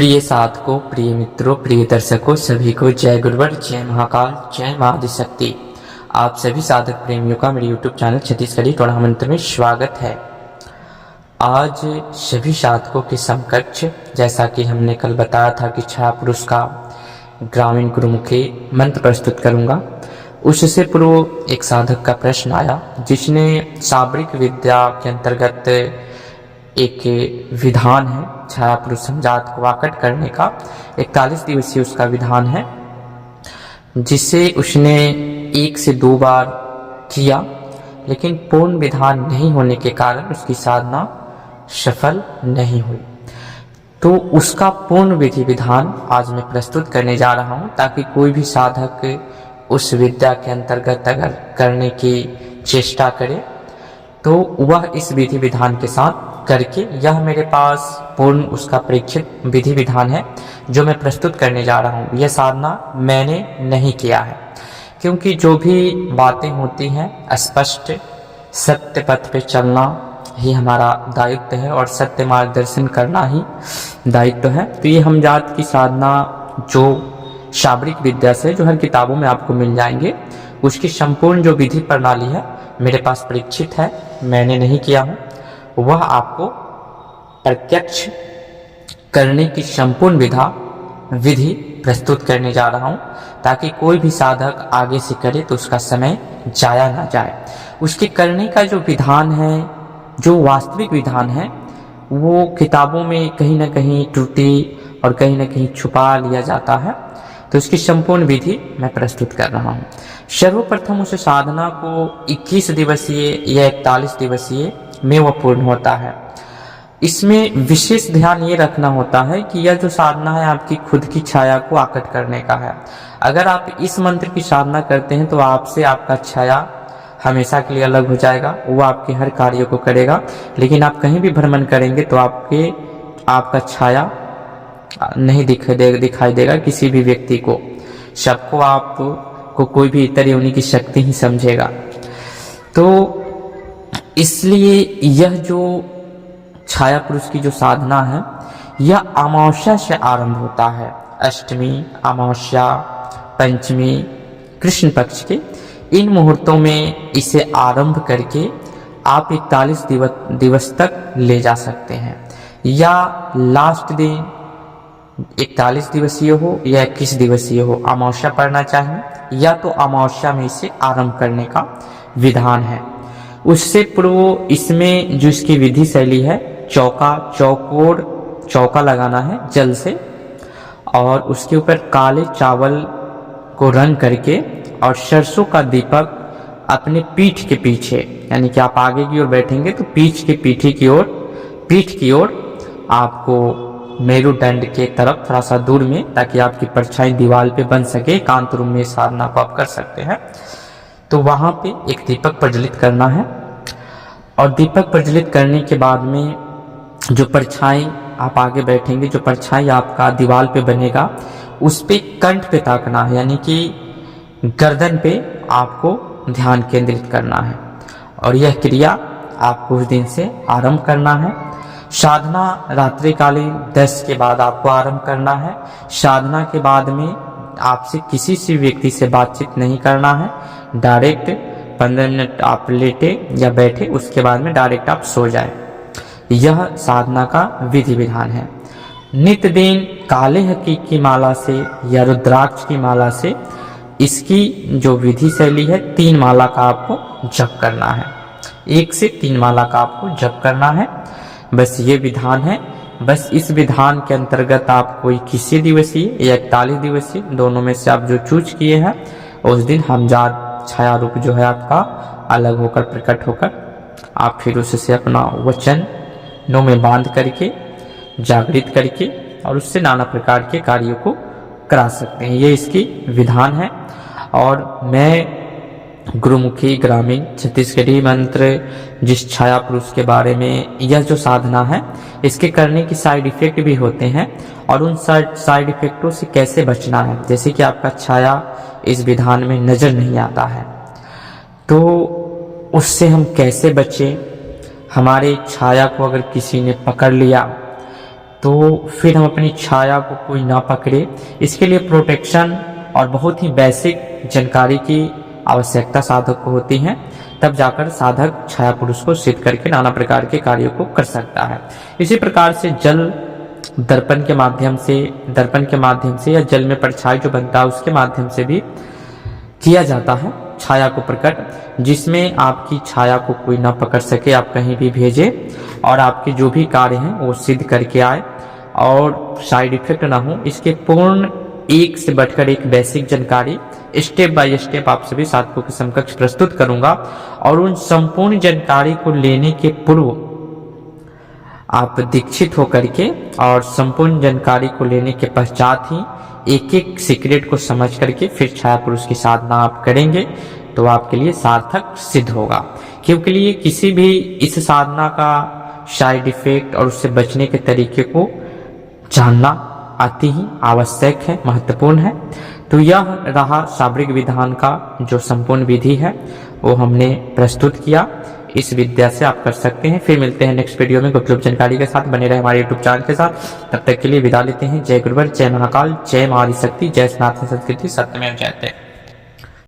प्रिय साधकों, प्रिय मित्रों, प्रिय दर्शकों, सभी को जय गुरुवर, जय महाकाल, जय महाआदिशक्ति। आप सभी साधक प्रेमियों का मेरे YouTube चैनल छत्तीसगढ़ी टोणा मंत्र में स्वागत है। आज सभी साधकों के समकक्ष, जैसा कि हमने कल बताया था कि छाया पुरुष का ग्रामीण गुरुमुखी मंत्र प्रस्तुत करूंगा। उससे पूर्व एक साधक का प्रश्न आया जिसने साबरिक विद्या के अंतर्गत एक विधान है छाया पुरुष संजात को आकट करने का, 41 दिवसीय उसका विधान है, जिसे उसने 1 से 2 बार किया, लेकिन पूर्ण विधान नहीं होने के कारण उसकी साधना सफल नहीं हुई। तो उसका पूर्ण विधि विधान आज मैं प्रस्तुत करने जा रहा हूं, ताकि कोई भी साधक उस विद्या के अंतर्गत अगर करने की चेष्टा करे तो वह इस विधि विधान के साथ करके, यह मेरे पास पूर्ण उसका परीक्षित विधि विधान है जो मैं प्रस्तुत करने जा रहा हूँ। यह साधना मैंने नहीं किया है, क्योंकि जो भी बातें होती हैं स्पष्ट सत्य पथ पे चलना ही हमारा दायित्व है और सत्य मार्गदर्शन करना ही दायित्व है। तो ये हम जात की साधना जो शाबरिक विद्या से, जो हर किताबों में आपको मिल जाएंगे, उसकी संपूर्ण जो विधि प्रणाली है मेरे पास परीक्षित है, मैंने नहीं किया हूँ। वह आपको प्रत्यक्ष करने की संपूर्ण विधि प्रस्तुत करने जा रहा हूं, ताकि कोई भी साधक आगे से करे तो उसका समय जाया ना जाए। उसके करने का जो विधान है, जो वास्तविक विधान है, वो किताबों में कहीं ना कहीं त्रुटि और कहीं ना कहीं छुपा लिया जाता है। तो इसकी संपूर्ण विधि मैं प्रस्तुत कर रहा हूँ। सर्वप्रथम उस साधना को 21 दिवसीय या 41 दिवसीय में वह पूर्ण होता है। इसमें विशेष ध्यान ये रखना होता है कि यह जो साधना है आपकी खुद की छाया को आकट करने का है। अगर आप इस मंत्र की साधना करते हैं तो आपसे आपका छाया हमेशा के लिए अलग हो जाएगा, वो आपके हर कार्य को करेगा। लेकिन आप कहीं भी भ्रमण करेंगे तो आपका छाया नहीं दिखाई देगा किसी भी व्यक्ति को। सबको आपको कोई भी इतर योनि की शक्ति ही समझेगा। तो इसलिए यह जो छाया पुरुष की जो साधना है, यह अमावस्या से आरंभ होता है। अष्टमी, अमावस्या, पंचमी, कृष्ण पक्ष के इन मुहूर्तों में इसे आरंभ करके आप 41 दिवस तक ले जा सकते हैं, या लास्ट दिन 41 दिवसीय हो या 21 दिवसीय हो, अमावस्या पढ़ना चाहिए, या तो अमावस्या में इसे आरंभ करने का विधान है। उससे पूर्व इसमें जो इसकी विधि शैली है, चौका लगाना है जल से, और उसके ऊपर काले चावल को रंग करके और सरसों का दीपक अपने पीठ के पीछे, यानी कि आप आगे की ओर बैठेंगे तो पीठ की ओर आपको मेरुदंड के तरफ थोड़ा सा दूर में, ताकि आपकी परछाई दीवार पे बन सके। एकांत रूम में साधना को आप कर सकते हैं। तो वहां पे एक दीपक प्रज्वलित करना है, और दीपक प्रज्वलित करने के बाद में जो परछाई आप आगे बैठेंगे, जो परछाई आपका दीवार पे बनेगा, उस पे कंठ पे ताकना है, यानी कि गर्दन पे आपको ध्यान केंद्रित करना है। और यह क्रिया आपको उस दिन से आरंभ करना है। साधना रात्रिकालीन 10 के बाद आपको आरंभ करना है। साधना के बाद में आपसे किसी से व्यक्ति से बातचीत नहीं करना है। डायरेक्ट 15 मिनट आप लेटे या बैठे, उसके बाद में डायरेक्ट आप सो जाए। यह साधना का विधि विधान है। नित्य दिन काले हकी की माला से या रुद्राक्ष की माला से इसकी जो विधि शैली है, 3 माला का आपको जप करना है। 1 से 3 माला का आपको जप करना है। बस ये विधान है। बस इस विधान के अंतर्गत आप कोई 21 दिवसीय या 41 दिवसीय, दोनों में से आप जो चूज किए हैं, उस दिन हमजात छाया रूप जो है आपका अलग होकर, प्रकट होकर, आप फिर उससे अपना वचनों में बांध करके, जागृत करके, और उससे नाना प्रकार के कार्यों को करा सकते हैं। ये इसकी विधान है। और मैं गुरुमुखी ग्रामीण छत्तीसगढ़ी मंत्र जिस छाया पुरुष के बारे में, यह जो साधना है, इसके करने की साइड इफेक्ट भी होते हैं, और उन साइड इफेक्टों से कैसे बचना है। जैसे कि आपका छाया इस विधान में नजर नहीं आता है, तो उससे हम कैसे बचें। हमारे छाया को अगर किसी ने पकड़ लिया तो फिर हम अपनी छाया को कोई ना पकड़े। इसके लिए प्रोटेक्शन और बहुत ही बेसिक जानकारी की आवश्यकता साधक को होती है, तब जाकर साधक छाया पुरुष को सिद्ध करके नाना प्रकार के कार्यों को कर सकता है। इसी प्रकार से जल दर्पण के माध्यम से या जल में परछाई जो बनता है उसके माध्यम से भी किया जाता है छाया को प्रकट, जिसमें आपकी छाया को कोई ना पकड़ सके, आप कहीं भी भेजें और आपके जो भी कार्य हैं वो सिद्ध करके आए और साइड इफेक्ट ना हो। इसके पूर्ण एक से बढ़कर एक बेसिक जानकारी स्टेप बाय स्टेप आप सभी साधकों के समकक्ष प्रस्तुत करूंगा और उन संपूर्ण जानकारी को लेने के पूर्व आप दीक्षित होकर के और संपूर्ण जानकारी को लेने के पश्चात ही एक एक सीक्रेट को समझ करके फिर छाया पुरुष की साधना आप करेंगे तो आपके लिए सार्थक सिद्ध होगा। क्योंकि लिए किसी भी इस साधना का साइड इफेक्ट और उससे बचने के तरीके को जानना अति ही आवश्यक है, महत्वपूर्ण है। तो यह रहा साबरिक विधान का जो संपूर्ण विधि है वो हमने प्रस्तुत किया। इस विद्या से आप कर सकते हैं। फिर मिलते हैं नेक्स्ट वीडियो में गुप्त जानकारी के साथ। बने रहे हमारे यूट्यूब चैनल के साथ। तब तक के लिए विदा लेते हैं। जय गुरुवर, जय महाकाल, जय महाआदिशक्ति, जय सनातन संस्कृति, सत्यमेव जयते।